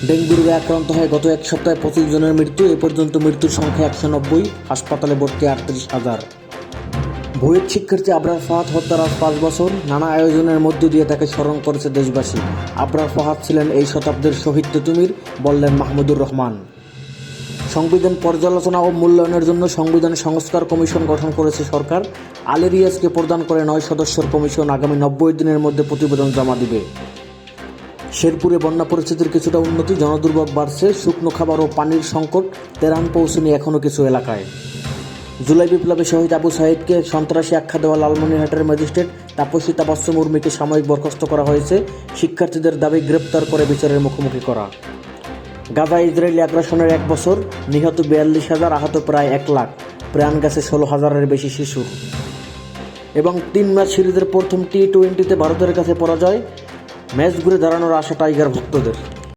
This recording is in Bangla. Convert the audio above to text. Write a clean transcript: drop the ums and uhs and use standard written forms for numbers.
ডেঙ্গু রোগে আক্রান্ত হয়ে গত এক সপ্তাহে 25 জনের মৃত্যু। এ পর্যন্ত মৃত্যুর সংখ্যা 190, হাসপাতালে ভর্তি 38,000। বুয়েট শিক্ষার্থী আবরার ফাহাদ হত্যার আজ 5 বছর। নানা আয়োজনের মধ্য দিয়ে তাকে স্মরণ করেছে দেশবাসী। আবরার ফাহাদ ছিলেন এই শতাব্দীর শহীদ তিতুমির, বললেন মাহমুদুর রহমান। সংবিধান পর্যালোচনা ও মূল্যায়নের জন্য সংবিধান সংস্কার কমিশন গঠন করেছে সরকার। আলী রিয়াজকে প্রদান করে 9 সদস্যের কমিশন আগামী 90 দিনের মধ্যে প্রতিবেদন জমা দিবে। শেরপুরে বন্যা পরিস্থিতির কিছুটা উন্নতি, জনদুর্ভোগ বাড়ছে, শুকনো খাবার ও পানির সংকট ত্রাণ পৌঁছেনি এখনও কিছু এলাকায়। জুলাই বিপ্লবে শহীদ আবু সাঈদকে সন্ত্রাসী আখ্যা দেওয়া লালমনিরহাটের ম্যাজিস্ট্রেট তাপসী তাবাসসুম উর্মিকে সাময়িক বরখাস্ত করা হয়েছে। শিক্ষার্থীদের দাবি গ্রেপ্তার করে বিচারের মুখোমুখি করা। গাজায় ইসরায়েলি আগ্রাসনের 1 বছর, নিহত 42,000, আহত প্রায় 1 লাখ, প্রাণ গেছে 16,000-এর বেশি শিশুর। এবং 3 ম্যাচ সিরিজের প্রথম টি-20তে ভারতের কাছে পরাজয়, ম্যাচ ঘুরে দাঁড়ানোর আশা টাইগার ভক্তদের।